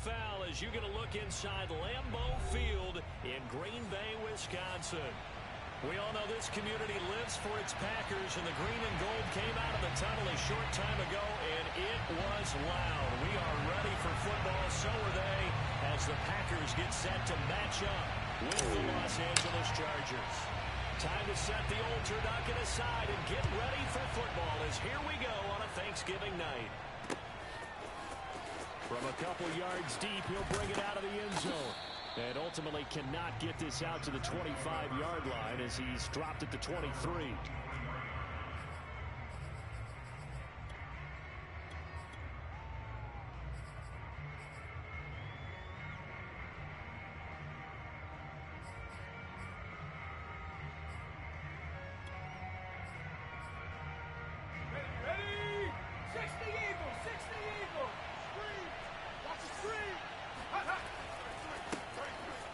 foul as you get a look inside Lambeau Field in Green Bay, Wisconsin. We all know this community lives for its Packers, and the green and gold came out of the tunnel a short time ago, and it was loud. We are ready for football, so are they, as the Packers get set to match up with the Los Angeles Chargers. Time to set the old turducken aside and get ready for football, as here we go on a Thanksgiving night. From a couple yards deep, he'll bring it out of the end zone. And ultimately cannot get this out to the 25-yard line as he's dropped at the 23.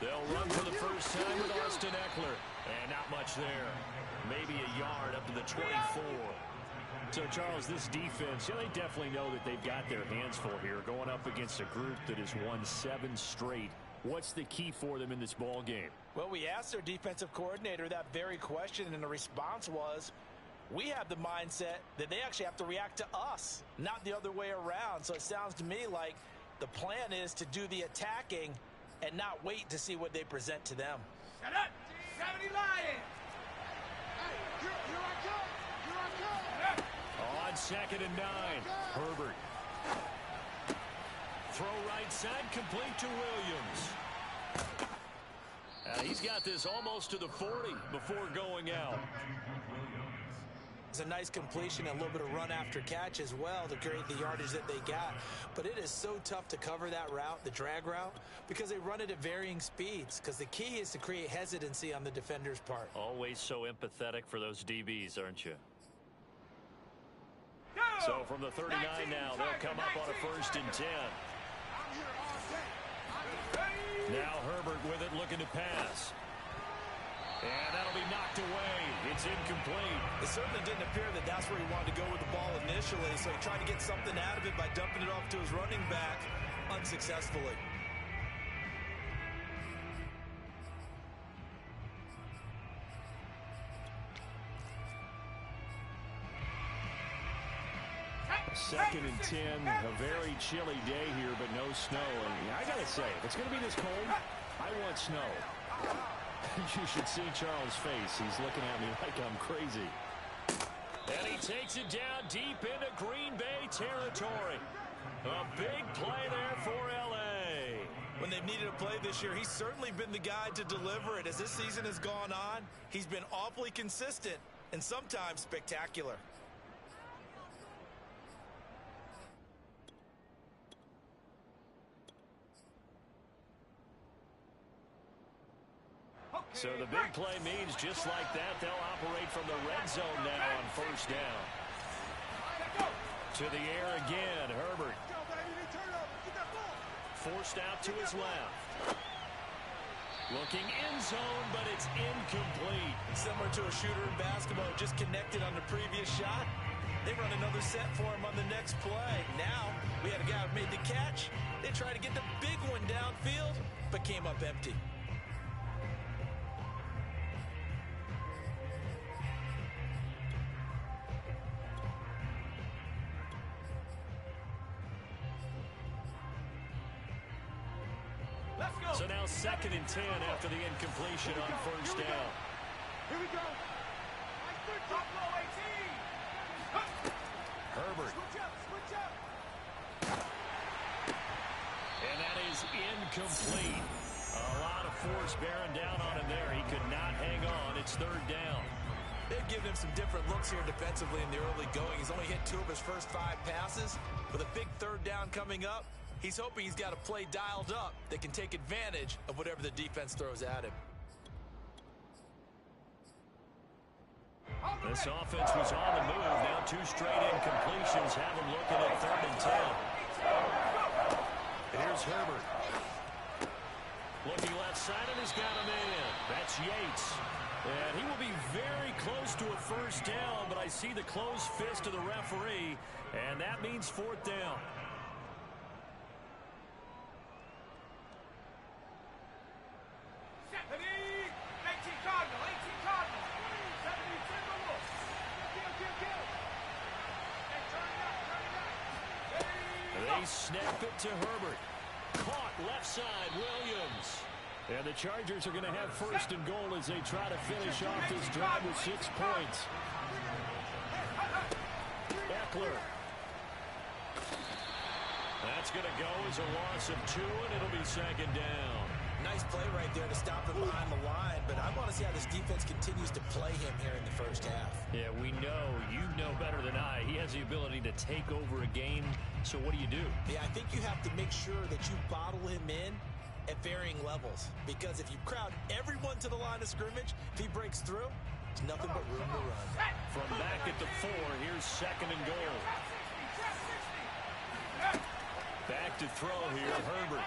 They'll run for the first time with Austin Eckler. And not much there. Maybe a yard up to the 24. So, Charles, this defense, they definitely know that they've got their hands full here, going up against a group that has won 7 straight. What's the key for them in this ball game? Well, we asked their defensive coordinator that very question, and the response was, we have the mindset that they actually have to react to us, not the other way around. So it sounds to me like the plan is to do the attacking and not wait to see what they present to them. Shut up! 70 Lions! Hey, here I come! Here I come! On 2nd and 9, Herbert. Throw right side, complete to Williams. He's got this almost to the 40 before going out. It's a nice completion and a little bit of run after catch as well to create the yardage that they got. But it is so tough to cover that route, the drag route, because they run it at varying speeds. Because the key is to create hesitancy on the defender's part. Always so empathetic for those DBs, aren't you? So from the 39 now, they'll come up on a 1st and 10. Now Herbert with it, looking to pass. And that'll be knocked away. It's incomplete. It certainly didn't appear that that's where he wanted to go with the ball initially, so he tried to get something out of it by dumping it off to his running back unsuccessfully. Second and 10, a very chilly day here, but no snow. And I got to say, if it's going to be this cold, I want snow. You should see Charles' face. He's looking at me like I'm crazy. And he takes it down deep into Green Bay territory. A big play there for L.A. When they've needed a play this year, he's certainly been the guy to deliver it. As this season has gone on, he's been awfully consistent and sometimes spectacular. So the big play means just like that, they'll operate from the red zone now on 1st down. To the air again, Herbert. Forced out to his left. Looking end zone, but it's incomplete. Similar to a shooter in basketball, just connected on the previous shot. They run another set for him on the next play. Now, we had a guy who made the catch. They tried to get the big one downfield, but came up empty. So now 2nd and 10 after the incompletion on 1st down. Here we go. Herbert. Switch up. And that is incomplete. A lot of force bearing down on him there. He could not hang on. It's 3rd down. They've given him some different looks here defensively in the early going. He's only hit 2 of his first 5 passes. With a big 3rd down coming up, he's hoping he's got a play dialed up that can take advantage of whatever the defense throws at him. This offense was on the move. Now 2 straight incompletions have him looking at 3rd and 10. Here's Herbert. Looking left side, and he's got him in. That's Yates. And he will be very close to a 1st down, but I see the closed fist of the referee, and that means 4th down. They snap it to Herbert. Caught left side, Williams. And the Chargers are going to have first and goal as they try to finish off this drive with 6 points. Eckler. That's going to go as a loss of 2, and it'll be second down. Nice play right there to stop him behind the line, but I want to see how this defense continues to play him here in the first half. Yeah, we know. You know better than I. He has the ability to take over a game, so what do you do? Yeah, I think you have to make sure that you bottle him in at varying levels, because if you crowd everyone to the line of scrimmage, if he breaks through, there's nothing but room to run. From back at the 4, here's second and goal. Back to throw here, Herbert.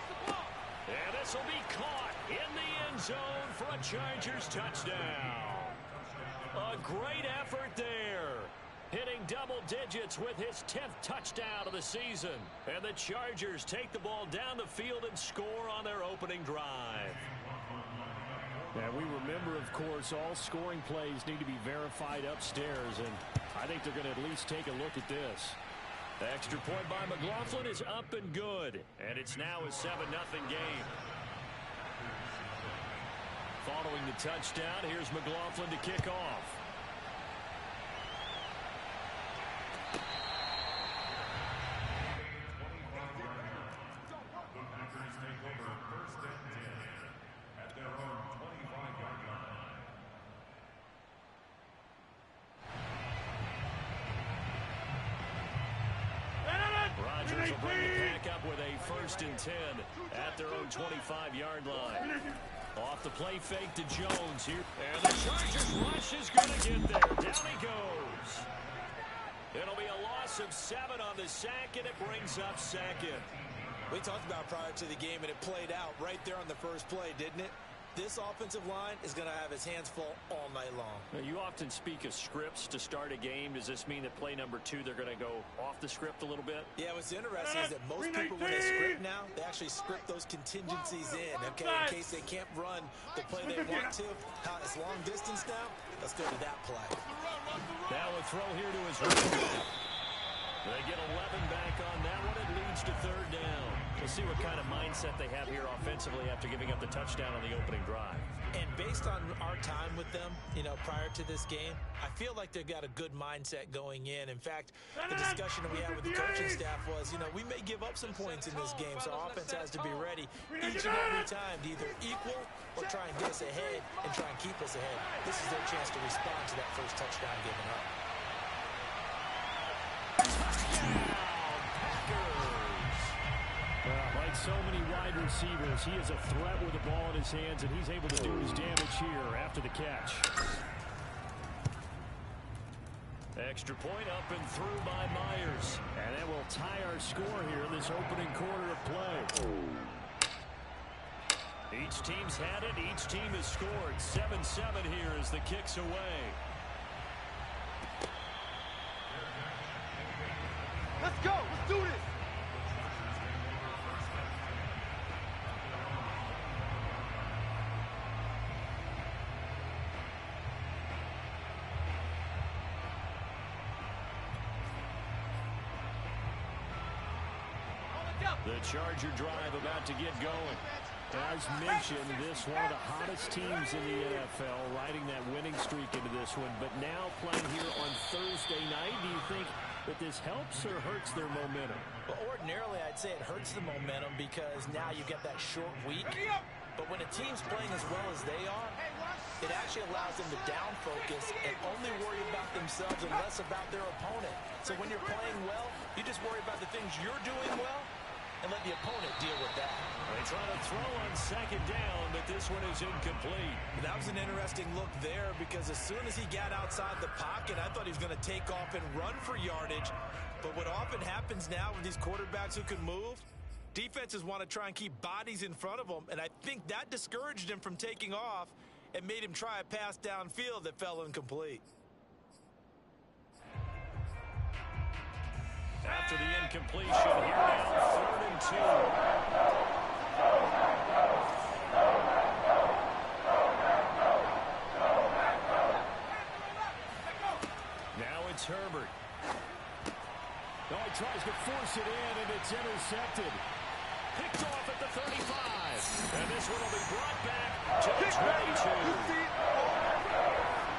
And this will be caught in the end zone for a Chargers touchdown. A great effort there. Hitting double digits with his 10th touchdown of the season. And the Chargers take the ball down the field and score on their opening drive. And we remember, of course, all scoring plays need to be verified upstairs. And I think they're going to at least take a look at this. Extra point by McLaughlin is up and good. And it's now a 7-0 game. Following the touchdown, here's McLaughlin to kick off. Rodgers will bring the pack up with a 1st and 10 at their own 25-yard line. Off the play fake to Jones here. And the Chargers rush is going to get there. Down he goes. It'll be a loss of 7 on the sack, and it brings up second. We talked about prior to the game, and it played out right there on the first play, didn't it? This offensive line is going to have his hands full all night long. Now, you often speak of scripts to start a game. Does this mean that play number 2, they're going to go off the script a little bit? Yeah, what's interesting is that most people, when they script now, they actually script those contingencies in, okay, in case they can't run the play they want to. How it's long distance now, let's go to that play. Now a throw here to his right. They get 11 back on that one. It leads to 3rd down. We'll see what kind of mindset they have here offensively after giving up the touchdown on the opening drive. And based on our time with them, prior to this game, I feel like they've got a good mindset going in. In fact, the discussion that we had with the coaching staff was, we may give up some points in this game, so our offense has to be ready each and every time to either equal or try and get us ahead and try and keep us ahead. This is their chance to respond to that first touchdown given up. Like so many wide receivers, he is a threat with the ball in his hands, and he's able to do his damage here after the catch. Extra point up and through by Myers. And that will tie our score here in this opening quarter of play. Each team's had it. Each team has scored. 7-7 here as the kick's away. Let's go. Let's do this. The Charger drive about to get going. As mentioned, this one of the hottest teams in the NFL, riding that winning streak into this one, but now playing here on Thursday night. Do you think that this helps or hurts their momentum? Well, ordinarily, I'd say it hurts the momentum because now you get that short week. But when a team's playing as well as they are, it actually allows them to down focus and only worry about themselves and less about their opponent. So when you're playing well, you just worry about the things you're doing well and let the opponent deal with that. They try to throw on 2nd down, but this one is incomplete. That was an interesting look there because as soon as he got outside the pocket, I thought he was going to take off and run for yardage. But what often happens now with these quarterbacks who can move, defenses want to try and keep bodies in front of them, and I think that discouraged him from taking off and made him try a pass downfield that fell incomplete. After the incompletion, here now 3rd and 2. Now it's Herbert. No, he tries to force it in, and it's intercepted. Picked off at the 35. And this one will be brought back to the 22.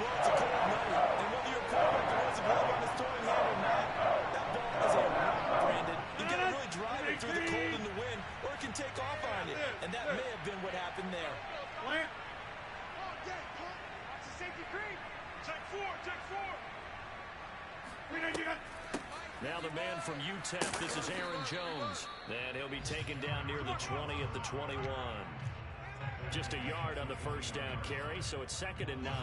Well, it's a cold night, and whether your quarterback throws a glove on his throwing hand or not, that ball is a rock, Brandon. You got to really drive it through the cold and the wind, or it can take off on you. And that may have been what happened there. Plant. That's a safety creep. Check four. Now the man from UTEP, this is Aaron Jones. And he'll be taken down near the 20 at the 21. Just a yard on the first down carry, so it's 2nd and 9.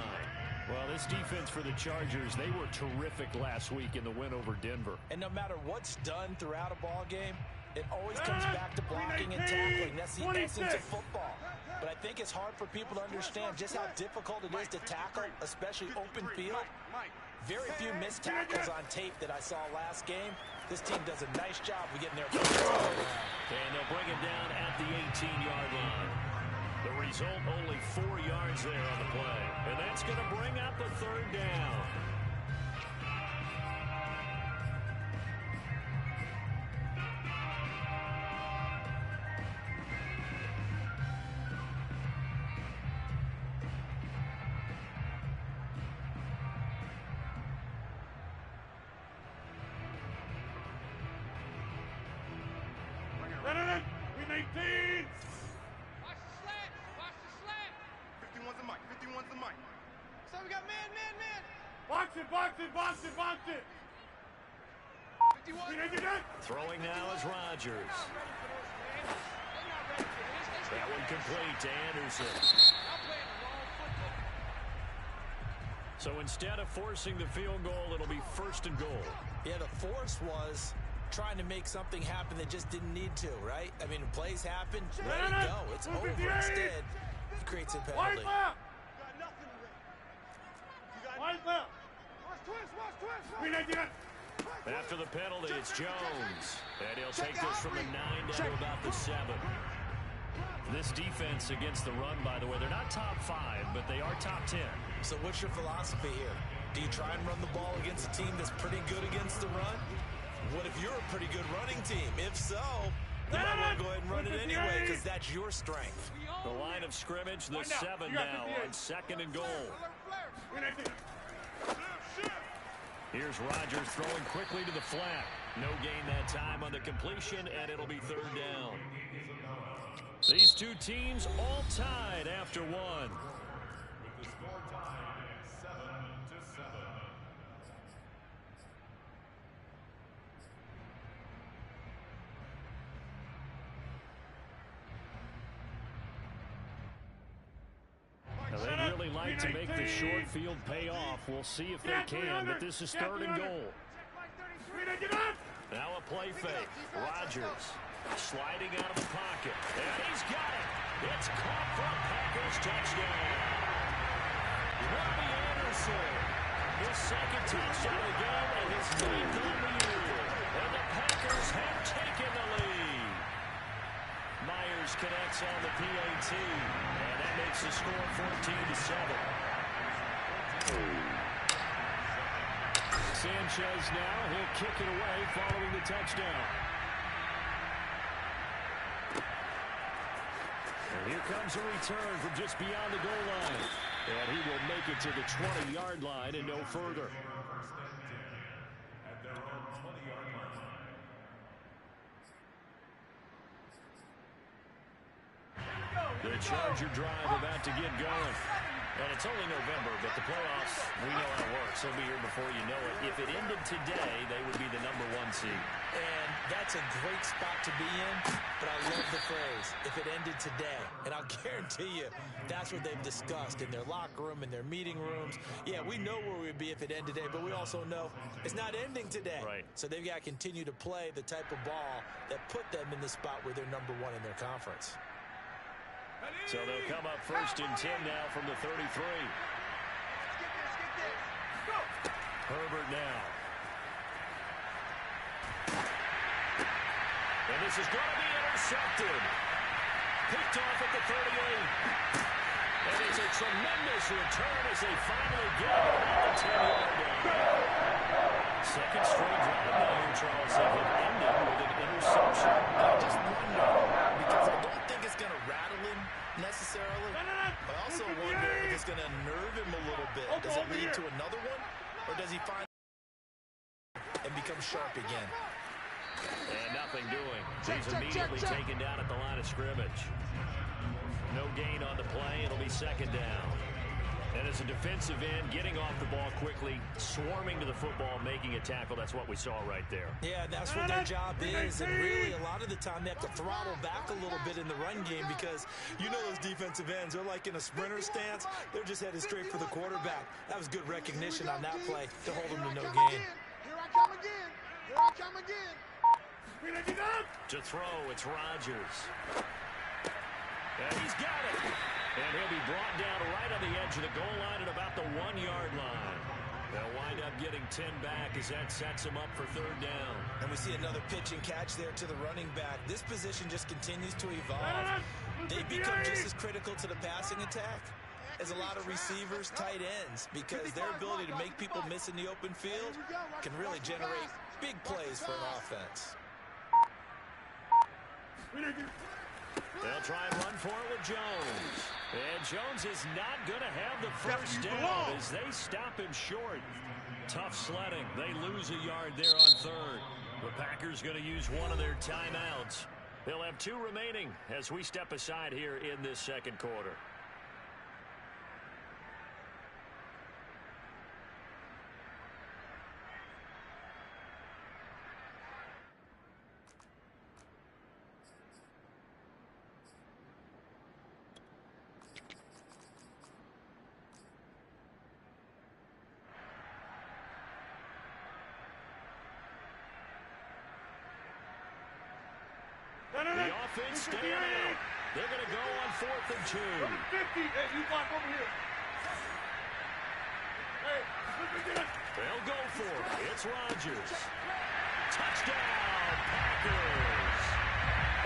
Well, this defense for the Chargers, they were terrific last week in the win over Denver. And no matter what's done throughout a ball game, it always comes back to blocking and tackling. That's the essence of football. But I think it's hard for people to understand just how difficult it is to tackle, especially open field. Very few missed tackles on tape that I saw last game. This team does a nice job of getting there. And they'll bring him down at the 18-yard line. The result, only 4 yards there on the play. And that's going to bring up the 3rd down. We need 18. Watch the slant. 51's the mic. So we got man. Box it. 51. Throwing now is Rodgers. That one complete to Anderson. So instead of forcing the field goal, it'll be 1st and goal. Yeah, the force was trying to make something happen that just didn't need to, right? I mean, plays happen, let it go. It's over. Instead, it creates a penalty. After the penalty, it's Jones. And he'll take this from the 9 down to about the 7. This defense against the run, by the way, they're not top 5, but they are top 10. So what's your philosophy here? Do you try and run the ball against a team that's pretty good against the run? What if you're a pretty good running team? If so, you might want to go ahead and run it anyway because that's your strength. The line of scrimmage, the 7 now on 2nd and goal. Here's Rodgers throwing quickly to the flat. No gain that time on the completion, and it'll be 3rd down. These two teams all tied after 1. They'd really like to make the short field pay off. We'll see if they can, but this is 3rd and goal. Now a play fake. Rodgers sliding out of the pocket. And he's got it. It's caught for a Packers touchdown. Robbie Anderson, his 2nd touchdown of the game and his 9th on the year. And the Packers have taken the lead. Myers connects on the PAT, and that makes the score 14-7. Sanchez now, he'll kick it away following the touchdown. And here comes a return from just beyond the goal line. And he will make it to the 20-yard line and no further. The Charger drive about to get going. And it's only November, but the playoffs, we know how it works. They'll be here before you know it. If it ended today, they would be the #1 seed. And that's a great spot to be in, but I love the phrase, if it ended today. And I'll guarantee you, that's what they've discussed in their locker room, in their meeting rooms. Yeah, we know where we'd be if it ended today, but we also know it's not ending today. Right. So they've got to continue to play the type of ball that put them in the spot where they're #1 in their conference. So they'll come up 1st and 10 now from the 33. Herbert now. And this is going to be intercepted. Picked off at the 38. And it's a tremendous return as they finally get it at the 10-yard line. Second straight drive now here, Charles. They have ended with an interception. I just wonder, because I don't think it's going to rattle him necessarily. I also wonder if it's going to nerve him a little bit. Does it lead to another one? Or does he find and become sharp again? And nothing doing. He's immediately taken down at the line of scrimmage. No gain on the play. It'll be second down. And as a defensive end, getting off the ball quickly, swarming to the football, making a tackle, that's what we saw right there. Yeah, that's what their job is. And really, a lot of the time, they have to throttle back a little bit in the run game because you know those defensive ends, they're like in a sprinter stance. They're just headed straight for the quarterback. That was good recognition on that play to hold them to no gain. Here I come again. Here I come again. To throw, it's Rodgers. And he's got it. And he'll be brought down right on the edge of the goal line at about the 1-yard line. They'll wind up getting 10 back as that sets him up for third down. And we see another pitch and catch there to the running back. This position just continues to evolve. They become just as critical to the passing attack as a lot of receivers, tight ends, because their ability to make people miss in the open field can really generate big plays for an offense. They'll try and run for it with Jones. And Jones is not going to have the first down as they stop him short. Tough sledding. They lose a yard there on third. The Packers going to use one of their timeouts. They'll have 2 remaining as we step aside here in this second quarter. The offense staying out. They're going to go on 4th and 2. 50. Hey, you block over here. Hey, they'll go for it. It's Rodgers. Touchdown, Packers.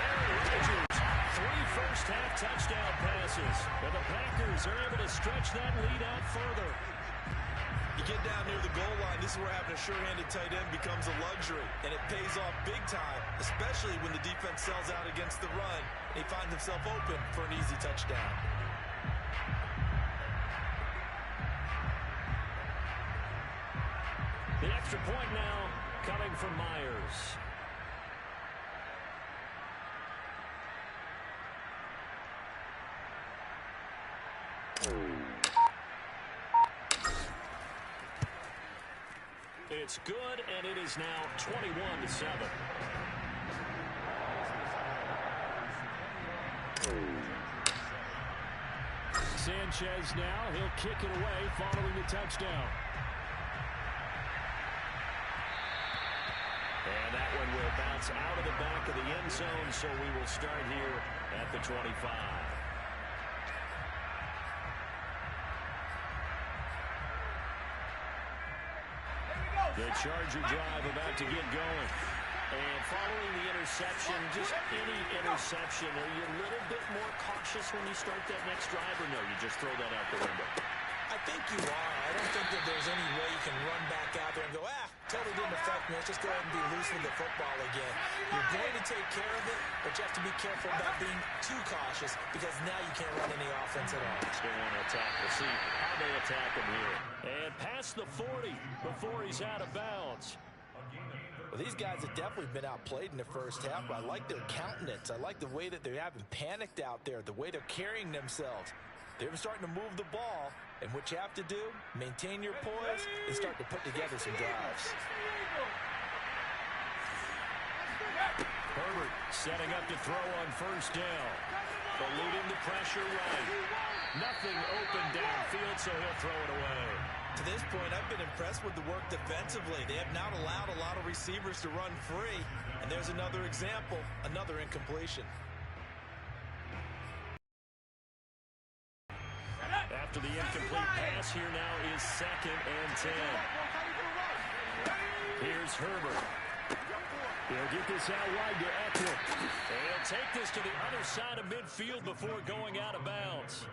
Aaron Rodgers, 3 first-half touchdown passes. And the Packers are able to stretch that lead out further. You get down near the goal line, this is where having a sure-handed tight end becomes a luxury, and it pays off big time, especially when the defense sells out against the run, and he finds himself open for an easy touchdown. The extra point now coming from Myers. It's good, and it is now 21-7. Sanchez now, he'll kick it away following the touchdown. And that one will bounce out of the back of the end zone, so we will start here at the 25. The Charger drive about to get going. And following the interception, just any interception, are you a little bit more cautious when you start that next drive, or no, you just throw that out the window? I think you are. I don't think that there's any way you can run back out there and go, totally didn't affect me. Let's just go ahead and be loose with the football again. You're going to take care of it, but you have to be careful about being too cautious because now you can't run any offense at all. Still want to attack. We'll see how they attack him here. And past the 40 before he's out of bounds. Well, these guys have definitely been outplayed in the first half, but I like their countenance. I like the way that they haven't panicked out there, the way they're carrying themselves. They're starting to move the ball, and what you have to do, maintain your poise and start to put together some drives. Herbert setting up to throw on first down. Eluding the pressure right. Nothing open downfield, so he'll throw it away. To this point, I've been impressed with the work defensively. They have not allowed a lot of receivers to run free. And there's another example, another incompletion. After the incomplete pass, here now is 2nd and 10. Here's Herbert. He'll get this out wide to Eckler. And he'll take this to the other side of midfield before going out of bounds.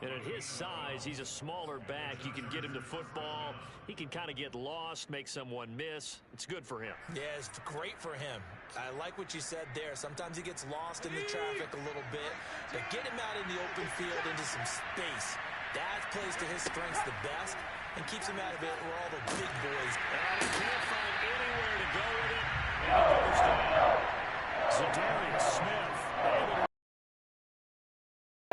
And at his size, he's a smaller back. You can get him to football. He can kind of get lost, make someone miss. It's good for him. Yeah, it's great for him. I like what you said there. Sometimes he gets lost in the traffic a little bit. But get him out in the open field into some space. That plays to his strengths the best and keeps him out of it where all the big boys. And he can't find anywhere to go with it. And he goes down. Zadarius Smith able to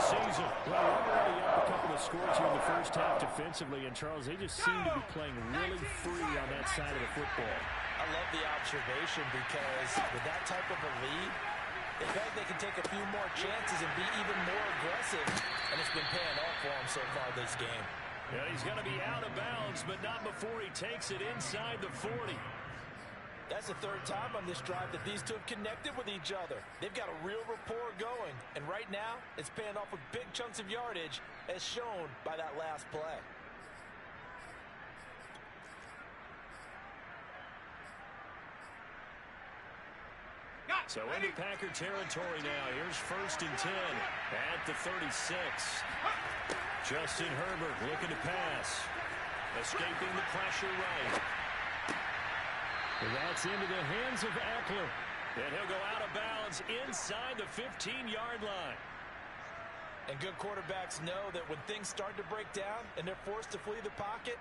season. Well, we're already up a couple of scores here in the first half defensively, and Charles, they just seem to be playing really free on that side of the football. I love the observation because with that type of a lead, they feel like they can take a few more chances and be even more aggressive, and it's been paying off for them so far this game. Yeah, he's going to be out of bounds, but not before he takes it inside the 40. That's the third time on this drive that these two have connected with each other. They've got a real rapport going, and right now, it's paying off with big chunks of yardage, as shown by that last play. So into Packer territory now. Here's 1st and 10 at the 36. Justin Herbert looking to pass. Escaping the pressure right. And that's into the hands of Eckler. And he'll go out of bounds inside the 15-yard line. And good quarterbacks know that when things start to break down and they're forced to flee the pocket,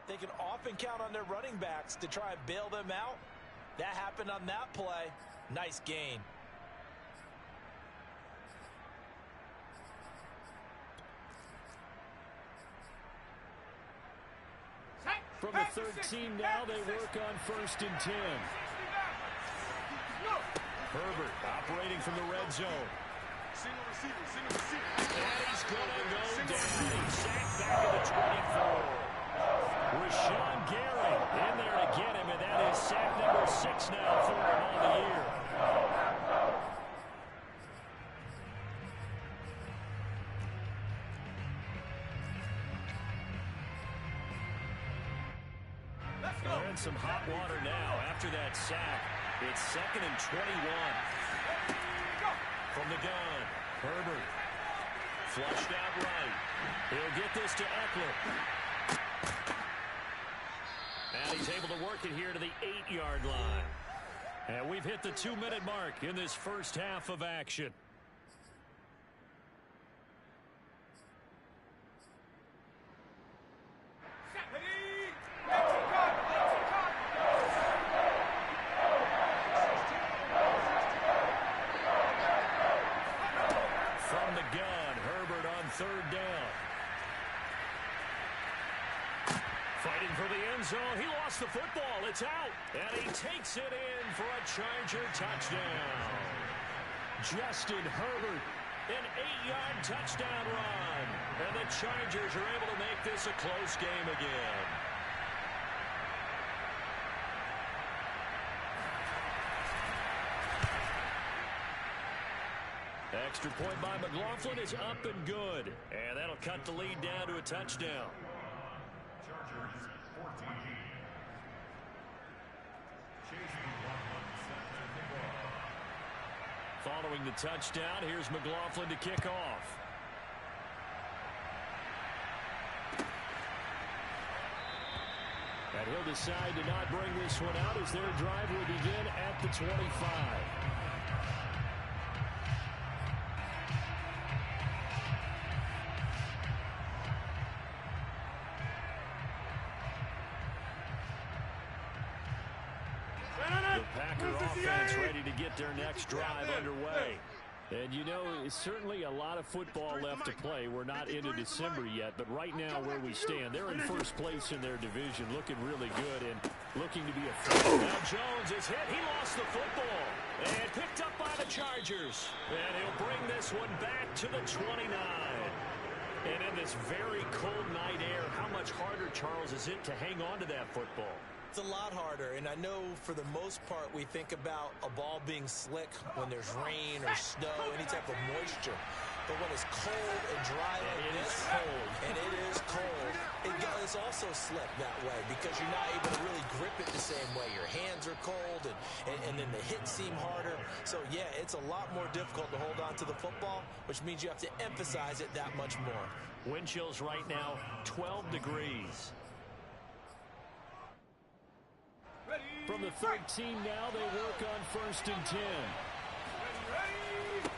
they can often count on their running backs to try and bail them out. That happened on that play. Nice gain. From the 13 now, they work on 1st and 10. Herbert operating from the red zone. Single receiver. And he's going to go down. He's sacked back to the 24. Rashawn Gary in there to get him, and that is sack number 6 now for him on the year. They're in some hot water now after that sack. It's 2nd and 21. From the gun, Herbert. Flushed out right. He'll get this to Eckler. And he's able to work it here to the 8-yard line. And we've hit the 2-minute mark in this first half of action. From the gun, Herbert on 3rd down. Fighting for the end zone. He lost the football. It's out. And he takes it in for a Charger touchdown. Justin Herbert, an 8-yard touchdown run. And the Chargers are able to make this a close game again. Extra point by McLaughlin is up and good. And that'll cut the lead down to a touchdown. Following the touchdown, here's McLaughlin to kick off. And he'll decide to not bring this one out as their drive will begin at the 25. next drive underway. And, you know, it's certainly a lot of football left to play. We're not into December yet, but right now where we stand, they're in first place in their division, looking really good and looking to be a threat. Now Jones is hit. He lost the football and picked up by the Chargers. And he'll bring this one back to the 29. And in this very cold night air, how much harder, Charles, is it to hang on to that football? It's a lot harder, and I know for the most part we think about a ball being slick when there's rain or snow, any type of moisture. But when it's cold and dry like this, and it is cold, it's also slick that way because you're not able to really grip it the same way. Your hands are cold, and then the hits seem harder. So, yeah, it's a lot more difficult to hold on to the football, which means you have to emphasize it that much more. Wind chills right now, 12 degrees. From the 13 now, they work on 1st and 10.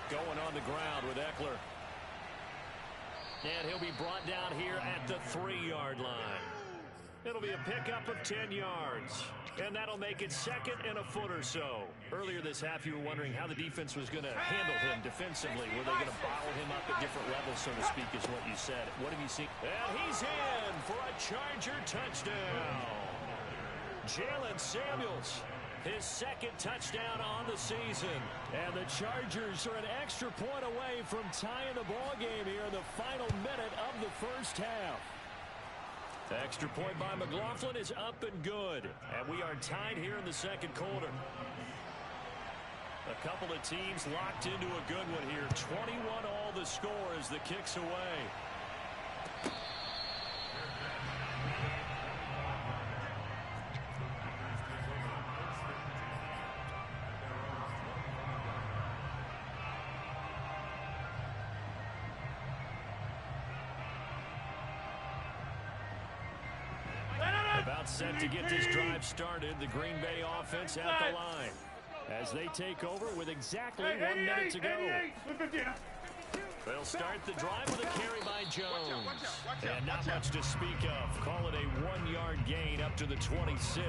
Going on the ground with Eckler. And he'll be brought down here at the 3-yard line. It'll be a pickup of 10 yards. And that'll make it 2nd and a foot or so. Earlier this half, you were wondering how the defense was going to handle him defensively. Were they going to bottle him up at different levels, so to speak, is what you said. What have you seen? And he's in for a Charger touchdown. Jalen Samuels, his 2nd touchdown on the season. And the Chargers are an extra point away from tying the ball game here in the final minute of the first half. The extra point by McLaughlin is up and good. And we are tied here in the 2nd quarter. A couple of teams locked into a good one here. 21 all the score as the kick's away. About set to get this drive started, the Green Bay offense at the line. As they take over with exactly 1 minute to go. They'll start the drive with a carry by Jones. And not much to speak of. Call it a 1-yard gain up to the 26.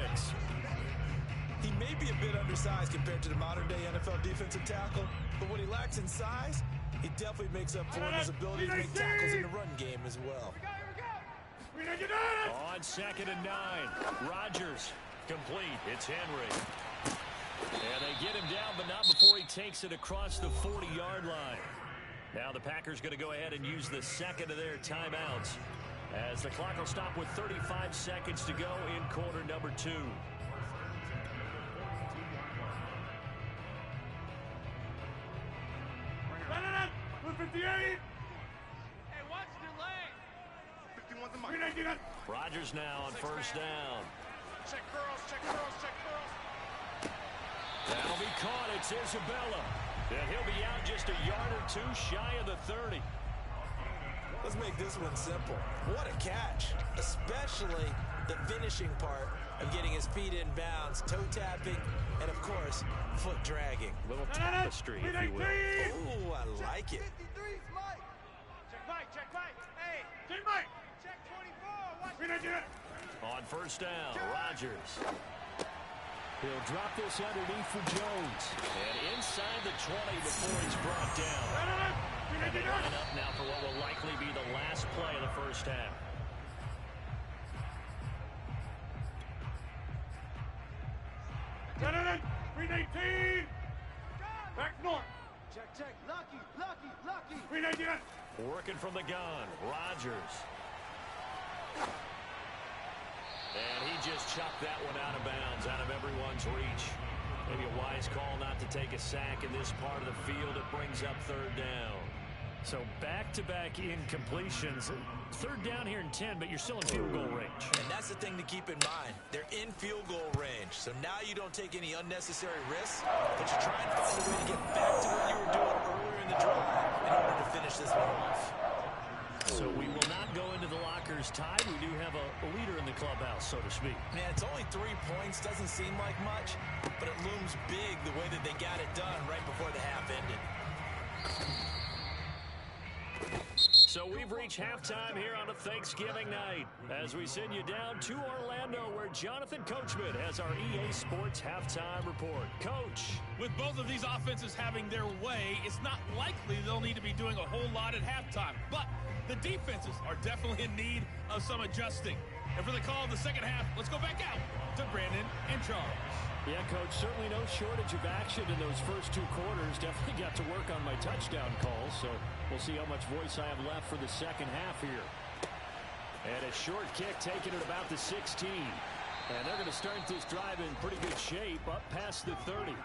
He may be a bit undersized compared to the modern-day NFL defensive tackle, but what he lacks in size, he definitely makes up for in his ability to make tackles in the run game as well. On 2nd and 9, Rodgers complete. It's Henry. And they get him down, but not before he takes it across the 40-yard line. Now the Packers going to go ahead and use the 2nd of their timeouts as the clock will stop with 35 seconds to go in quarter number 2. Rodgers now on 1st down. Check curls, check curls, check curls. That'll be caught. It's Isabella. And he'll be out just a yard or 2 shy of the 30. Let's make this one simple. What a catch, especially the finishing part of getting his feet in bounds, toe tapping, and of course, foot dragging. Little tapestry, if you will. Ooh, I like it. Check Mike, check Mike. Hey, check Mike. Check 24. Watch. On 1st down, Rodgers. He'll drop this underneath for Jones. And inside the 20 before he's brought down. And they line up now for what will likely be the last play of the first half. Back north. Check. Lucky. Working from the gun, Rodgers. And he just chopped that one out of bounds, out of everyone's reach. Maybe a wise call not to take a sack in this part of the field. It brings up 3rd down. So back-to-back incompletions. 3rd down here in 10, but you're still in field goal range. And that's the thing to keep in mind. They're in field goal range. So now you don't take any unnecessary risks, but you try and find a way to get back to what you were doing earlier in the drive in order to finish this one off. So we will not go into the lockers tied. We do have a leader in the clubhouse, so to speak. Man, it's only 3 points. Doesn't seem like much, but it looms big the way that they got it done right before the half ended. So we've reached halftime here on a Thanksgiving night as we send you down to Orlando where Jonathan Coachman has our EA Sports Halftime Report. Coach, With both of these offenses having their way, it's not likely they'll need to be doing a whole lot at halftime. But the defenses are definitely in need of some adjusting. And for the call of the second half, let's go back out to Brandon and Charles. Yeah, Coach, certainly no shortage of action in those first two quarters. Definitely got to work on my touchdown calls, so we'll see how much voice I have left for the second half here. And a short kick taken at about the 16. And they're going to start this drive in pretty good shape up past the 30.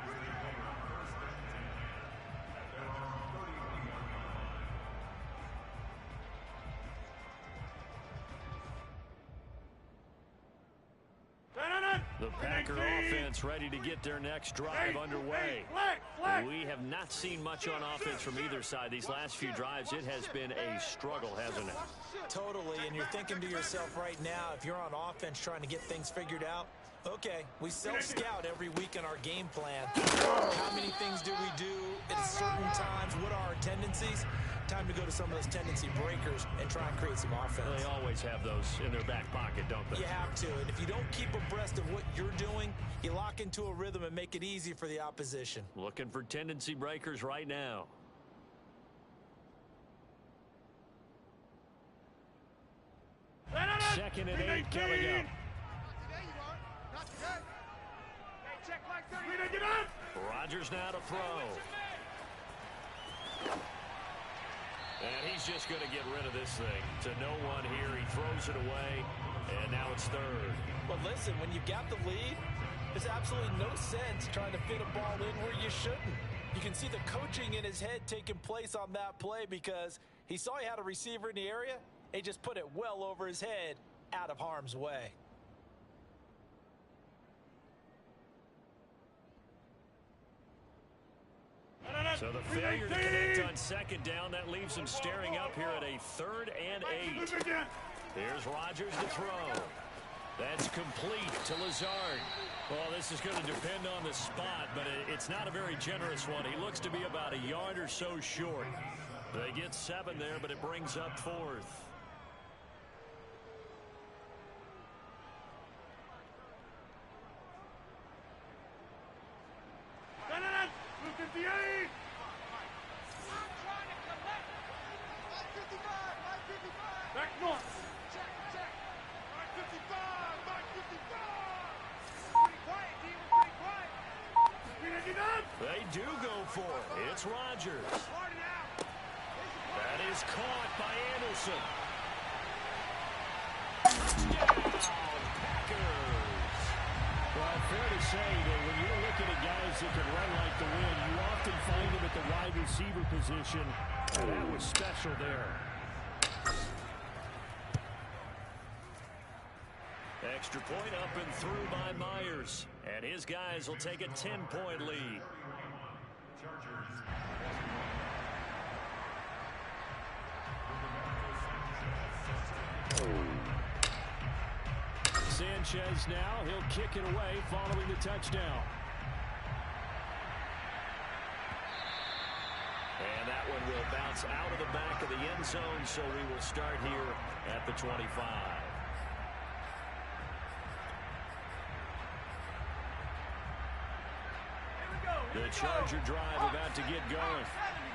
The Packer offense ready to get their next drive underway. We have not seen much on offense from either side. These last few drives, it has been a struggle, hasn't it? Totally, and you're thinking to yourself right now, if you're on offense trying to get things figured out, okay, we self-scout every week in our game plan. How many things do we do at certain times? What are our tendencies? Time to go to some of those tendency breakers and try and create some offense. They always have those in their back pocket, don't they? You have to, and if you don't keep abreast of what you're doing, you lock into a rhythm and make it easy for the opposition. Looking for tendency breakers right now. Second and 8 coming up. Rodgers now to throw. And he's just going to get rid of this thing to no one here. He throws it away, and now it's third. But listen, when you've got the lead, there's absolutely no sense trying to fit a ball in where you shouldn't. You can see the coaching in his head taking place on that play because he saw he had a receiver in the area. He just put it well over his head out of harm's way. So the failure to connect on second down, that leaves him staring up here at a 3rd and 8. Here's Rodgers to throw. That's complete to Lazard. Well, this is going to depend on the spot, but it's not a very generous one. He looks to be about a yard or so short. They get 7 there, but it brings up 4th. Back north. They do go for it. It's Rodgers. That is caught by Anderson. Touchdown, Packers. Well, fair to say that when you're looking at guys that can run like the wind, you often find them at the wide receiver position. And that was special there. Extra point up and through by Myers. And his guys will take a 10-point lead. Sanchez now, he'll kick it away following the touchdown. And that one will bounce out of the back of the end zone, so we will start here at the 25. The Charger drive about to get going.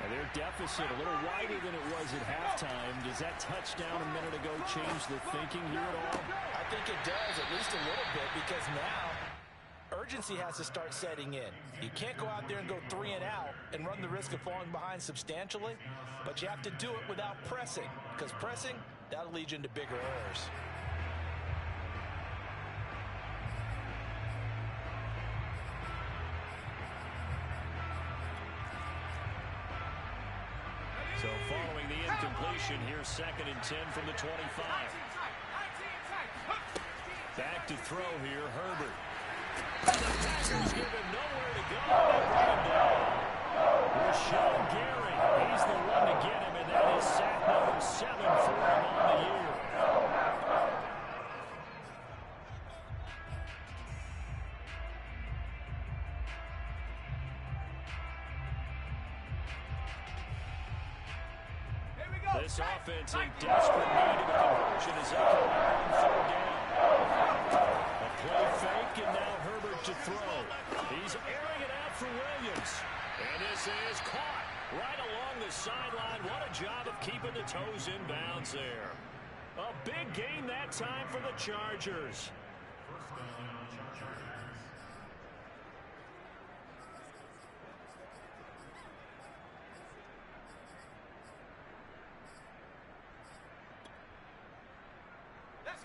And their deficit a little wider than it was at halftime. Does that touchdown a minute ago change the thinking here at all? I think it does, at least a little bit, because now urgency has to start setting in. You can't go out there and go 3 and out and run the risk of falling behind substantially, but you have to do it without pressing, because pressing, that'll lead you into bigger errors. So following the incompletion, here's 2nd and 10 from the 25. Back to throw here, Herbert. And the Packers give him nowhere to go. They bring him down. Rashawn Gary, he's the one to get him, and that is sack number 7 for him on the year. This offense in desperate need of a conversion as they come out on 3rd down. A play fake, and now Herbert to throw. He's airing it out for Williams. pass is caught right along the sideline. What a job of keeping the toes in bounds there. A big gain that time for the Chargers.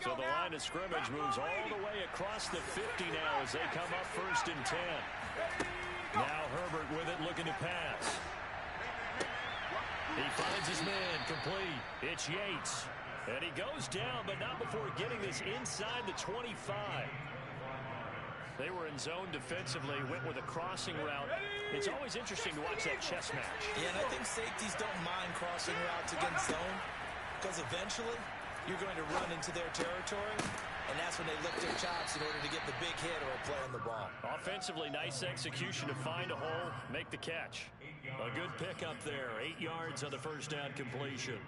So the line of scrimmage moves all the way across the 50 now as they come up 1st and 10. Now Herbert with it, looking to pass. He finds his man, complete. It's Yates. And he goes down, but not before getting this inside the 25. They were in zone defensively, went with a crossing route. It's always interesting to watch that chess match. Yeah, and I think safeties don't mind crossing routes against zone, because eventually you're going to run into their territory, and that's when they lift their chops in order to get the big hit or a play on the ball. Offensively, nice execution to find a hole, make the catch. A good pickup there, 8 yards on the first down completion.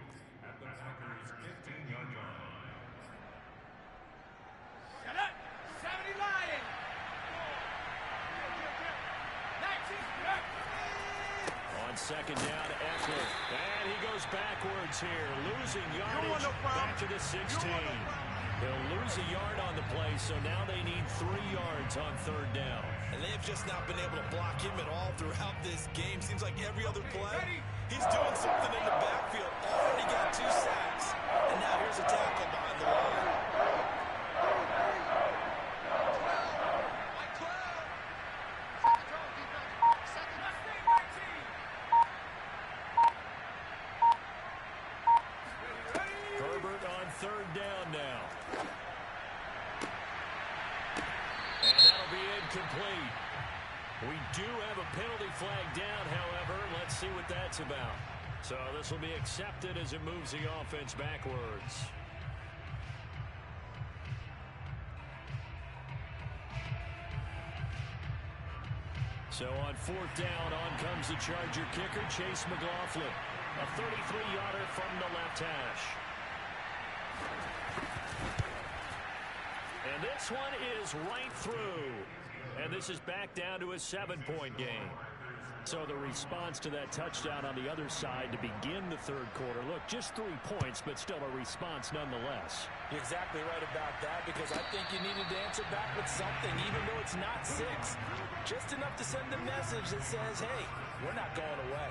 On second down, Eckler. And he goes backwards here, losing yardage back to the 16. He'll lose a yard on the play, so now they need 3 yards on third down. And they've just not been able to block him at all throughout this game. Seems like every other play, he's doing something in the backfield. Already got 2 sacks. And now here's a tackle behind the line. Herbert on third down now. And that'll be incomplete. We do have a penalty flag down, however. Let's see what that's about. So this will be accepted as it moves the offense backwards. So on fourth down, on comes the Charger kicker, Chase McLaughlin. A 33-yarder from the left hash. And this one is right through. And this is back down to a 7-point game. So the response to that touchdown on the other side to begin the third quarter. Look, just 3 points, but still a response nonetheless. You're exactly right about that, because I think you needed to answer back with something, even though it's not 6. Just enough to send a message that says, hey, we're not going away.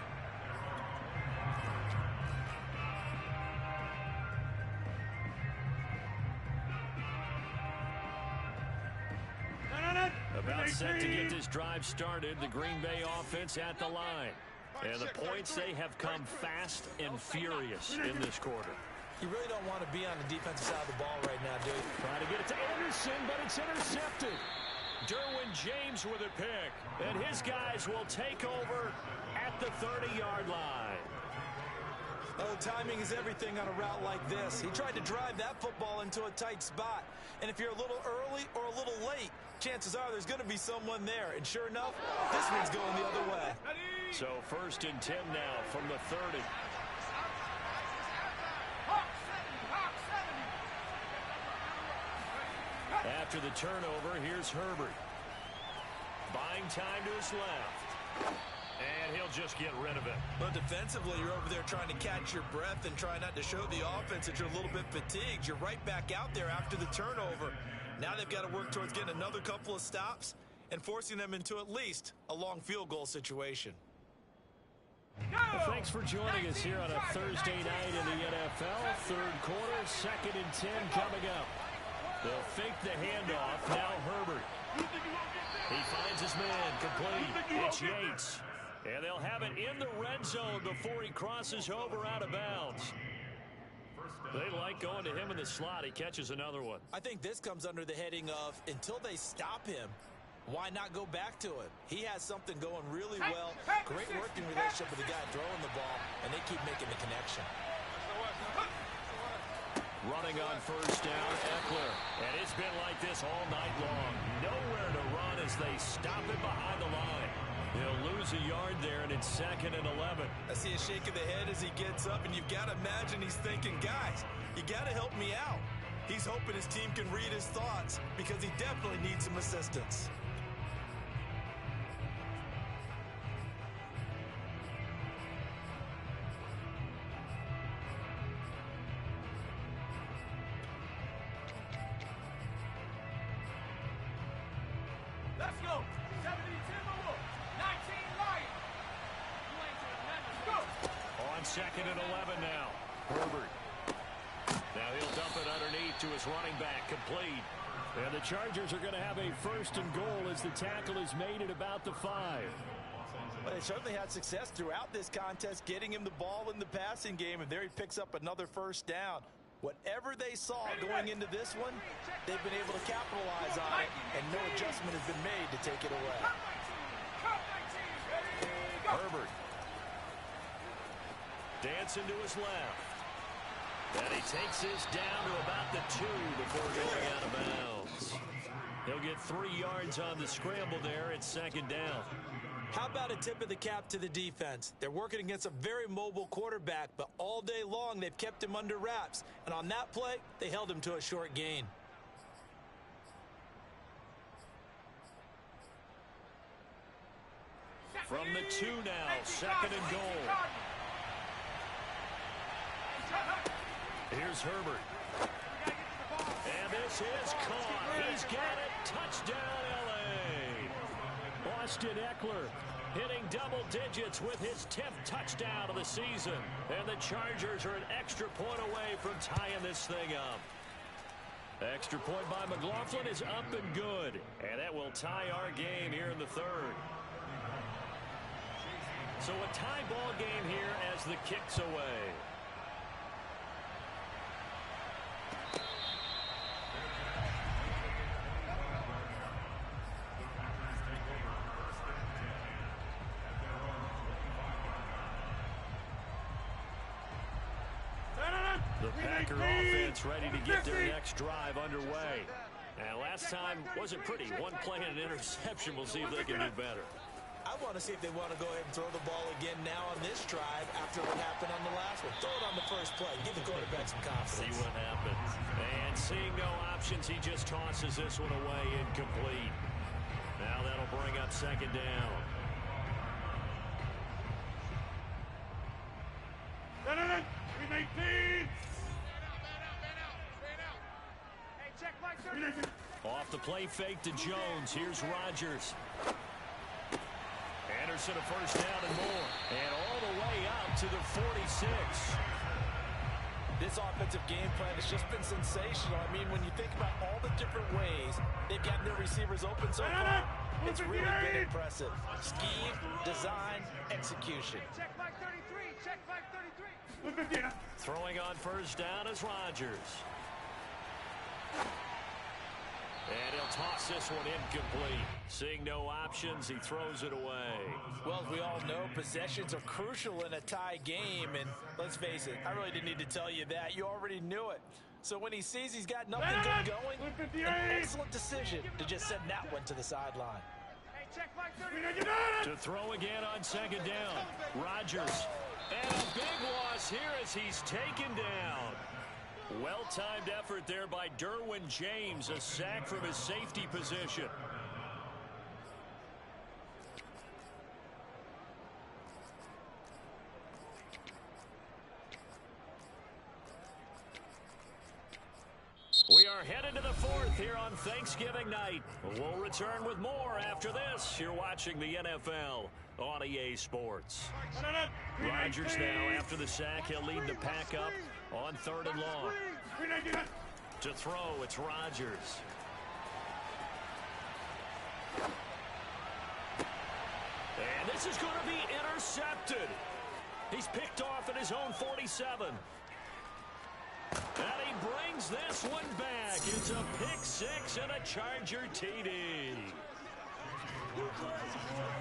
About set to get this drive started, the Green Bay offense at the line. And the points, they have come fast and furious in this quarter. You really don't want to be on the defensive side of the ball right now, dude. Trying to get it to Anderson, but it's intercepted. Derwin James with a pick. And his guys will take over at the 30-yard line. Oh, timing is everything on a route like this. He tried to drive that football into a tight spot. And if you're a little early or a little late, chances are there's going to be someone there. And sure enough, this one's going the other way. So 1st and 10 now from the 30. After the turnover, here's Herbert. Buying time to his left. And he'll just get rid of it. But defensively, you're over there trying to catch your breath and try not to show the offense that you're a little bit fatigued. You're right back out there after the turnover. Now they've got to work towards getting another couple of stops and forcing them into at least a long field goal situation. Well, thanks for joining us here on a Thursday night in the NFL. Third quarter, 2nd and 10 coming up. They'll fake the handoff. Now Herbert. He finds his man, complete. It's Yates. And they'll have it in the red zone before he crosses over out of bounds. They like going to him in the slot. He catches another one. I think this comes under the heading of, until they stop him, why not go back to him? He has something going really well. Great working relationship with the guy throwing the ball, and they keep making the connection. Running on first down, Eckler. And it's been like this all night long. Nowhere to run as they stop him behind the line. He'll lose a yard there, and it's 2nd and 11. I see a shake of the head as he gets up, and you've got to imagine he's thinking, guys, you got to help me out. He's hoping his team can read his thoughts because he definitely needs some assistance. Let's go. 70 Timberwolves. 19 Lions. You ain't to the limit. Let's go. On 2nd and 11 now. Herbert. Now he'll dump it underneath to his running back, complete. And the Chargers are going to have a 1st and goal as the tackle is made at about the 5. Well, they certainly had success throughout this contest, getting him the ball in the passing game, and there he picks up another 1st down. Whatever they saw going into this one, they've been able to capitalize on it, and no adjustment has been made to take it away. Herbert. Dancing to his left. And he takes this down to about the 2 before going out of bounds. He'll get 3 yards on the scramble there at 2nd down. How about a tip of the cap to the defense? They're working against a very mobile quarterback, but all day long they've kept him under wraps. And on that play, they held him to a short gain. From the 2 now, 2nd and goal. Here's Herbert. And this is caught. He's got it. Touchdown, L.A. Austin Eckler hitting double digits with his 10th touchdown of the season. And the Chargers are an extra point away from tying this thing up. Extra point by McLaughlin is up and good. And that will tie our game here in the 3rd. So a tie ball game here as the kick's away. The Packer offense ready to get their next drive underway. And last time wasn't pretty. One play and an interception. We'll see if they can do better. I want to see if they want to go ahead and throw the ball again now on this drive after what happened on the last one. Throw it on the first play. Give the quarterback some confidence. See what happens. And seeing no options, he just tosses this one away incomplete. Now that'll bring up 2nd down. Off the play fake to Jones. Here's Rodgers. Anderson a 1st down and more. And all the way out to the 46. This offensive game plan has just been sensational. I mean, when you think about all the different ways they've gotten their receivers open so far, it's really been impressive. Scheme, design, execution. Check flag 33. Check flag 33. Throwing on 1st down is Rodgers. And he'll toss this one incomplete. Seeing no options, he throws it away. Well, as we all know, possessions are crucial in a tie game. And let's face it, I really didn't need to tell you that. You already knew it. So when he sees he's got nothing good going, an excellent decision to just send that one to the sideline. Hey, check flag 33. To throw again on 2nd down. Rodgers. And a big loss here as he's taken down. Well-timed effort there by Derwin James. A sack from his safety position. We are headed to the 4th here on Thanksgiving night. We'll return with more after this. You're watching the NFL on EA Sports. Rodgers now after the sack. He'll lead the pack up on 3rd and long. To throw, it's Rodgers. And this is going to be intercepted. He's picked off at his own 47. And he brings this one back. It's a pick 6 and a Charger TD.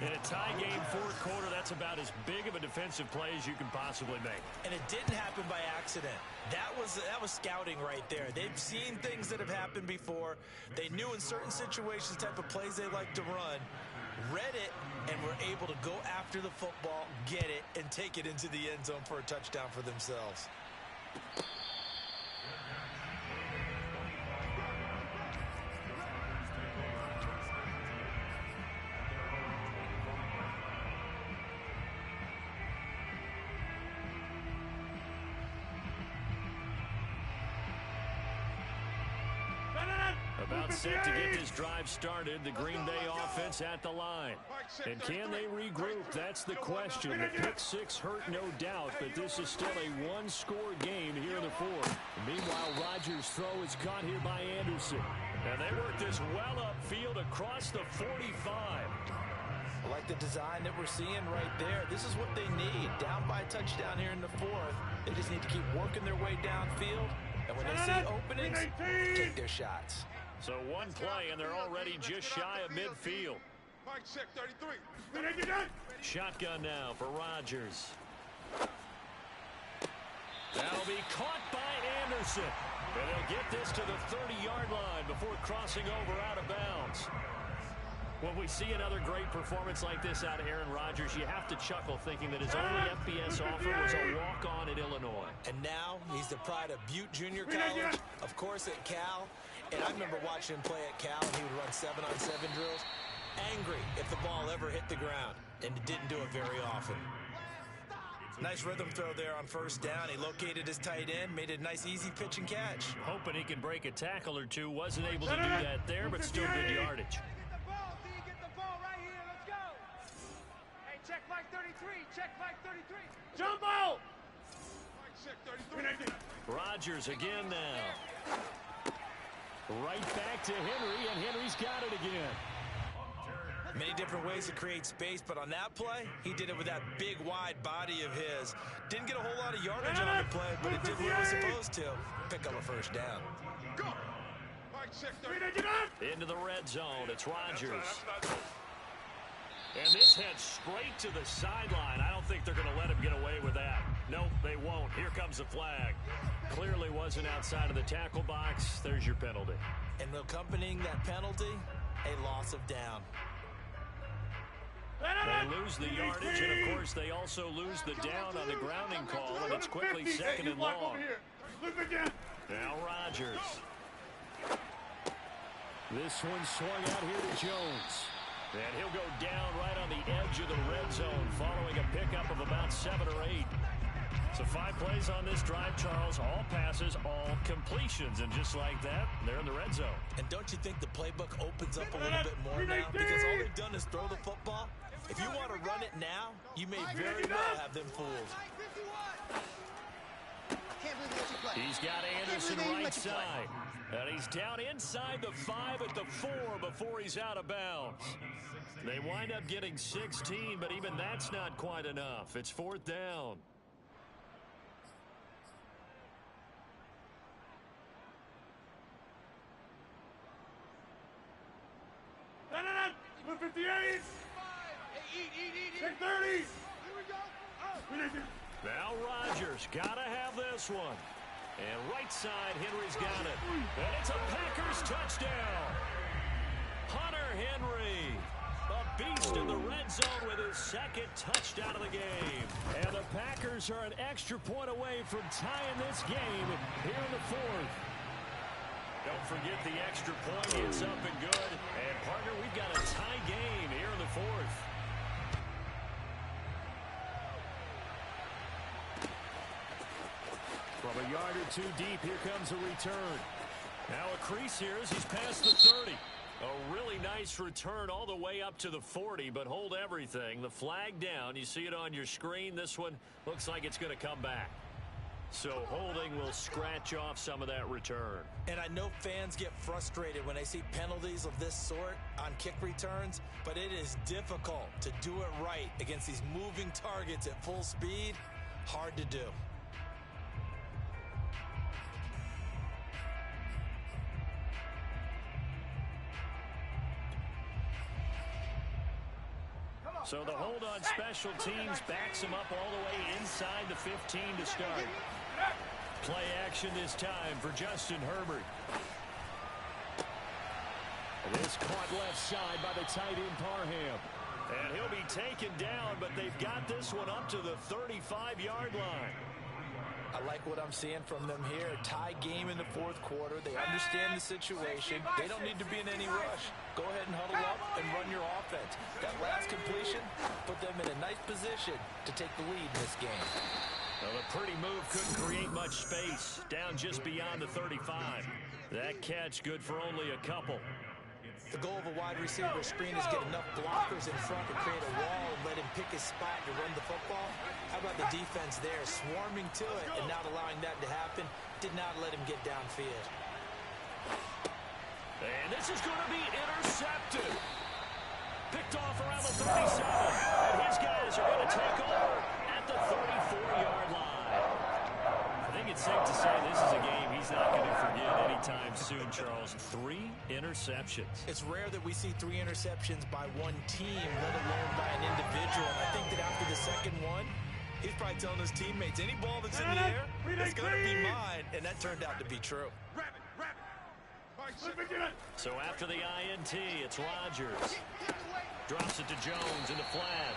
In a tie game, 4th quarter, that's about as big of a defensive play as you can possibly make. And it didn't happen by accident. That was scouting right there. They've seen things that have happened before. They knew in certain situations the type of plays they like to run, read it, and were able to go after the football, get it, and take it into the end zone for a touchdown for themselves. A About set to get this drive started. The Green Bay offense at the line. And can they regroup? That's the question. The pick six hurt, no doubt, but this is still a one-score game here in the fourth. Meanwhile, Rodgers' throw is caught here by Anderson. And they work this well upfield across the 45. I like the design that we're seeing right there. This is what they need. Down by a touchdown here in the fourth. They just need to keep working their way downfield. And when they see openings, take their shots. So one play, and they're already just shy of midfield. Mike check 33. Shotgun now for Rodgers. That'll be caught by Anderson. And they'll get this to the 30-yard line before crossing over out of bounds. When we see another great performance like this out of Aaron Rodgers, you have to chuckle thinking that his only FBS offer was a walk-on at Illinois. And now he's the pride of Butte Junior College, of course at Cal. And I remember watching him play at Cal, and he would run 7-on-7 drills. Angry if the ball ever hit the ground, and it didn't do it very often. Nice rhythm throw there on first down. He located his tight end, made a nice easy pitch and catch. Hoping he can break a tackle or two. Wasn't able to do that there, but still good yardage. Check Mike 33. Check Mike 33. Jump out! Mike check 33. Rodgers again now. Right back to Henry, and Henry's got it again. Many different ways to create space, but on that play, he did it with that big, wide body of his. Didn't get a whole lot of yardage on the play, but it did what it was supposed to. Pick up a first down. Go! Mike check 33. Into the red zone. It's Rodgers. And this heads straight to the sideline. I don't think they're going to let him get away with that. Nope, they won't. Here comes the flag. Clearly wasn't outside of the tackle box. There's your penalty. And accompanying that penalty, a loss of down. They lose the yardage, and of course they also lose the down on the grounding call, and it's quickly second and long. Now Rodgers. This one swung out here to Jones. And he'll go down right on the edge of the red zone following a pickup of about 7 or 8. So 5 plays on this drive, Charles. All passes, all completions. And just like that, they're in the red zone. And don't you think the playbook opens up a little bit more now? Because all they've done is throw the football. If you want to run it now, you may very well have them fooled. He's got Anderson right side. And he's down inside the 5 at the 4 before he's out of bounds. They wind up getting 16, but even that's not quite enough. It's 4th down. No. 58. Check 30. Here we go. Now Rodgers gotta have this one. And right side, Henry's got it. And it's a Packers touchdown. Hunter Henry, a beast in the red zone with his 2nd touchdown of the game. And the Packers are an extra point away from tying this game here in the 4th. Don't forget the extra point. It's up and good. And, partner, we've got a tie game here in the 4th. From a yard or 2 deep, here comes a return. Now a crease here as he's past the 30. A really nice return all the way up to the 40, but hold everything. The flag down. You see it on your screen. This one looks like it's going to come back. So holding will scratch off some of that return. And I know fans get frustrated when they see penalties of this sort on kick returns, but it is difficult to do it right against these moving targets at full speed. Hard to do. So the hold on special teams backs him up all the way inside the 15 to start. Play action this time for Justin Herbert. It is caught left side by the tight end Parham. And he'll be taken down, but they've got this one up to the 35-yard line. I like what I'm seeing from them here. Tie game in the 4th quarter. They understand the situation. They don't need to be in any rush. Go ahead and huddle up and run your offense. That last completion put them in a nice position to take the lead in this game. Well, a pretty move couldn't create much space. Down just beyond the 35. That catch good for only a couple. The goal of a wide receiver screen is get enough blockers in front to create a wall and let him pick his spot to run the football. How about the defense there, swarming to it and not allowing that to happen? Did not let him get downfield. And this is going to be intercepted. Picked off around the 37. And his guys are going to take over at the 34-yard line. I think it's safe to say this is a game he's not going to forget anytime soon, Charles. 3 interceptions. It's rare that we see 3 interceptions by one team, let alone by an individual. And I think that after the second one, he's probably telling his teammates, any ball that's in the air, it's going to be mine. And that turned out to be true. So after the INT, it's Rodgers. Drops it to Jones in the flat.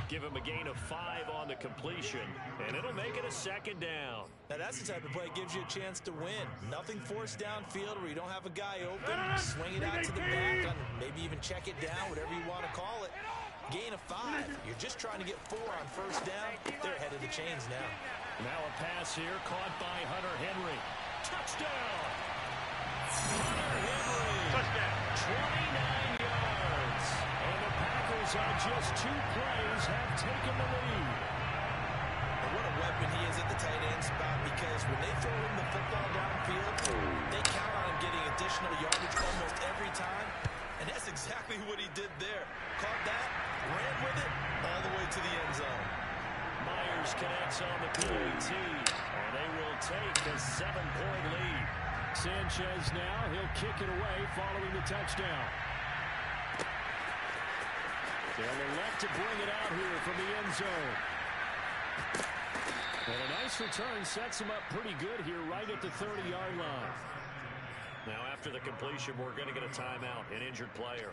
Give him a gain of 5 on the completion, and it'll make it a second down. Now that's the type of play that gives you a chance to win. Nothing forced downfield where you don't have a guy open. Swing it out to the back, maybe even check it down, whatever you want to call it. Gain of 5. You're just trying to get 4 on first down. They're ahead of the chains now. Now a pass here caught by Hunter Henry. Touchdown! Hunter Henry! Touchdown! 29 yards. And the Packers on just 2 plays have taken the lead. And what a weapon he is at the tight end spot, because when they throw him the football downfield, they count on him getting additional yardage almost every time. And that's exactly what he did there. Caught that, ran with it, all the way to the end zone. Myers connects on the PAT, and they will take a 7-point lead. Sanchez now, he'll kick it away following the touchdown. They'll elect to bring it out here from the end zone. And a nice return sets him up pretty good here right at the 30-yard line. Now after the completion, we're going to get a timeout, an injured player.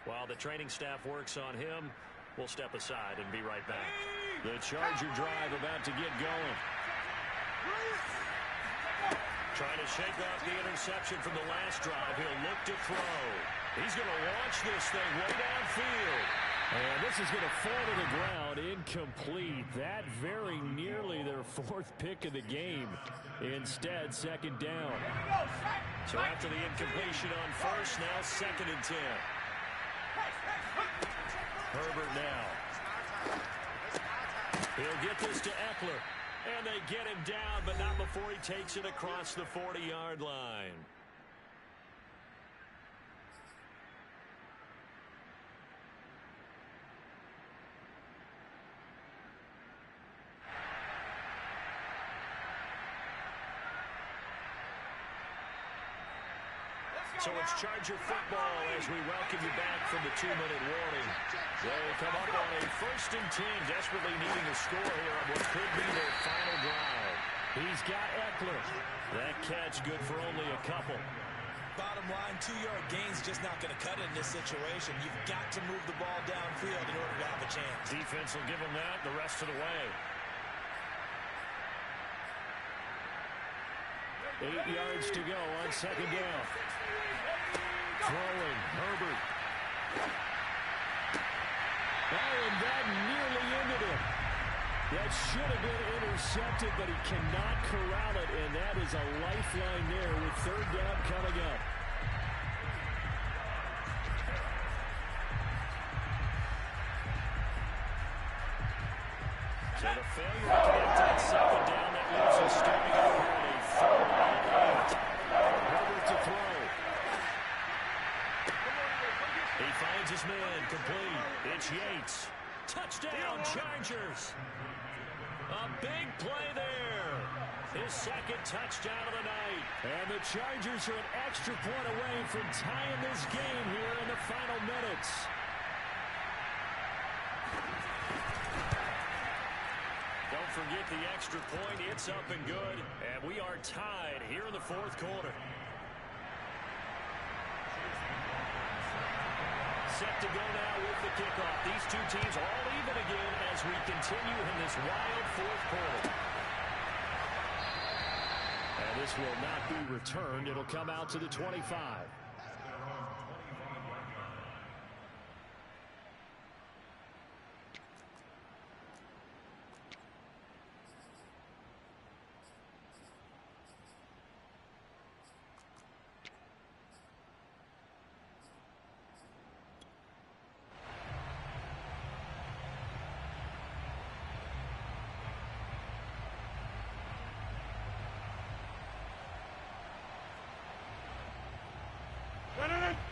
While the training staff works on him, we'll step aside and be right back. The Charger drive about to get going. Trying to shake off the interception from the last drive. He'll look to throw. He's going to launch this thing way downfield. And this is going to fall to the ground incomplete. That very nearly their 4th pick of the game. Instead, second down. So after the incompletion on first, now 2nd and 10. Herbert now. He'll get this to Eckler. And they get him down, but not before he takes it across the 40-yard line. So it's Charger football as we welcome you back from the 2-minute warning. They'll come up on a 1st and 10, desperately needing a score here on what could be their final drive. He's got Eckler. That catch good for only a couple. Bottom line, 2-yard gain's just not going to cut it in this situation. You've got to move the ball downfield in order to have a chance. Defense will give him that the rest of the way. 8 yards to go on second down. Throwing, Herbert. Oh, and that nearly ended it. That should have been intercepted, but he cannot corral it, and that is a lifeline there with 3rd down coming up. So the failure to connect on second down, that leaves him starting up here at a 3rd and 8. Herbert to throw. He finds his man, complete. It's Yates. Touchdown, Chargers. A big play there. His 2nd touchdown of the night. And the Chargers are an extra point away from tying this game here in the final minutes. Don't forget the extra point. It's up and good. And we are tied here in the 4th quarter. Set to go now with the kickoff. These two teams all even again as we continue in this wild 4th quarter. And this will not be returned. It'll come out to the 25.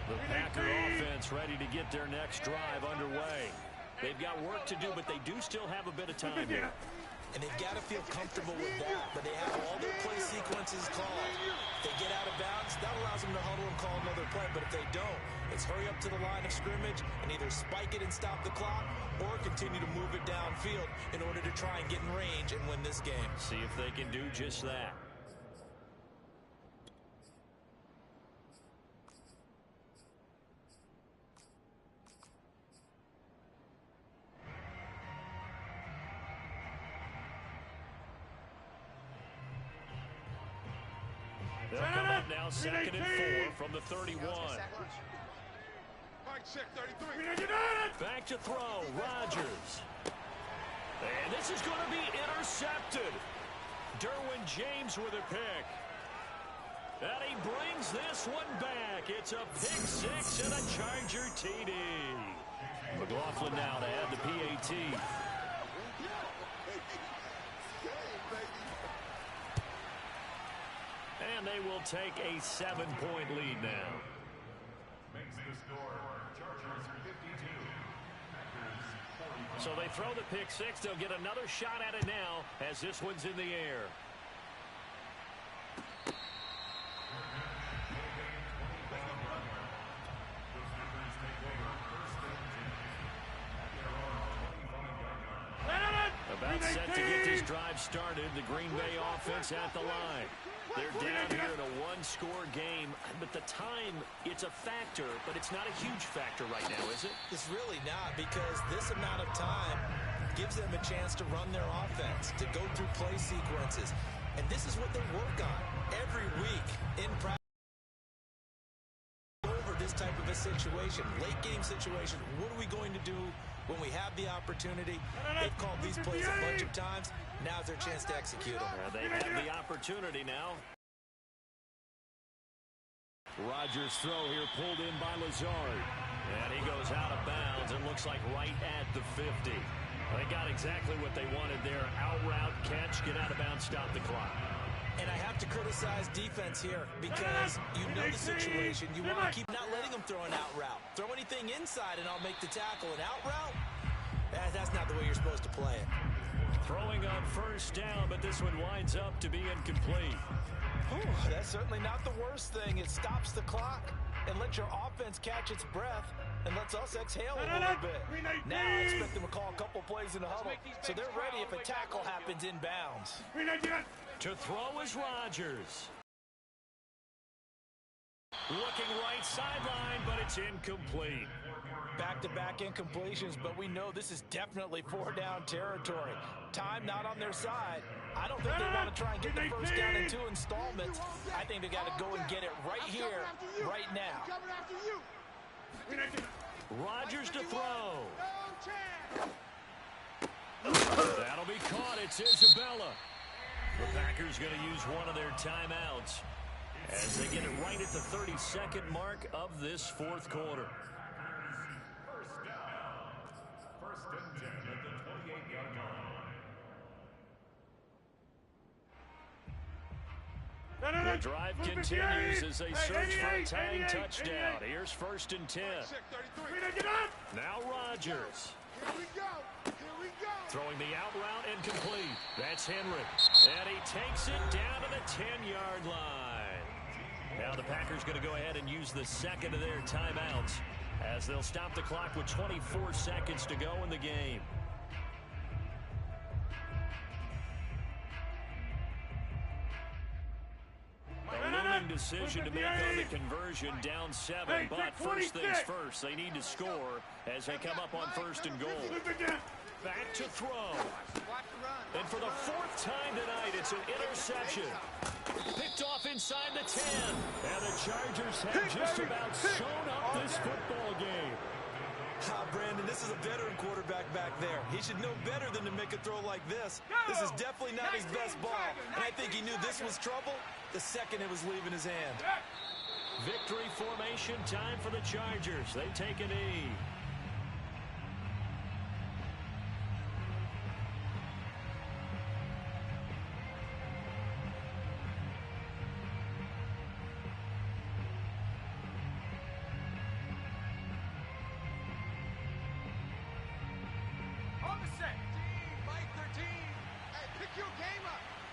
The Packer offense ready to get their next drive underway. They've got work to do, but they do still have a bit of time here. And they've got to feel comfortable with that, but they have all their play sequences called. If they get out of bounds, that allows them to huddle and call another play, but if they don't, it's hurry up to the line of scrimmage and either spike it and stop the clock or continue to move it downfield in order to try and get in range and win this game. See if they can do just that. They'll come up now, 2nd and 4 from the 31. Back to throw, Rodgers. And this is going to be intercepted. Derwin James with a pick. And he brings this one back. It's a pick six and a Charger TD. McLaughlin now to add the PAT. And they will take a 7-point lead now. So they throw the pick six. They'll get another shot at it now as this one's in the air. About set to get this drive started. The Green Bay offense at the line. They're down here in a one-score game, but the time, it's a factor, but it's not a huge factor right now, is it? It's really not, because this amount of time gives them a chance to run their offense, to go through play sequences. And this is what they work on every week in practice. Over this type of a situation, late game situation, what are we going to do when we have the opportunity? They've called these plays a bunch of times. Now's their chance to execute them. They have the opportunity now. Rodgers' throw here pulled in by Lazard. And he goes out of bounds and looks like right at the 50. They got exactly what they wanted there. Out route, catch, get out of bounds, stop the clock. And I have to criticize defense here because you know the situation. You want to keep not letting them throw an out route. Throw anything inside and I'll make the tackle. An out route? That's not the way you're supposed to play it. Throwing on first down, but this one winds up to be incomplete. That's certainly not the worst thing. It stops the clock and lets your offense catch its breath and lets us exhale a little bit. Now I expect them to call a couple plays in the huddle so they're ready if a tackle happens inbounds. To throw is Rodgers. Looking right sideline, but it's incomplete. Back-to-back incompletions, but we know this is definitely four-down territory. Time not on their side. I don't think they want to try and get the first down in 2 installments. I think they got to go and get it right here, right now. Rodgers to throw. That'll be caught. It's Isabella. The Packers going to use one of their timeouts as they get it right at the 32nd mark of this fourth quarter. The drive continues as they search for a tying touchdown. Here's 1st and 10. Now Rodgers. Throwing the out route and complete. That's Henry. And he takes it down to the 10-yard line. Now the Packers going to go ahead and use the second of their timeouts as they'll stop the clock with 24 seconds to go in the game. Decision to make on the conversion, down 7, but first things first, they need to score as they come up on 1st and goal. Back to throw. And for the 4th time tonight, it's an interception. Picked off inside the 10. And the Chargers have just about sewn up this football game. Brandon, this is a veteran quarterback back there. He should know better than to make a throw like this. This is definitely not his best ball. And I think he knew this was trouble the second it was leaving his hand. Victory formation time for the Chargers. They take a knee. your game up.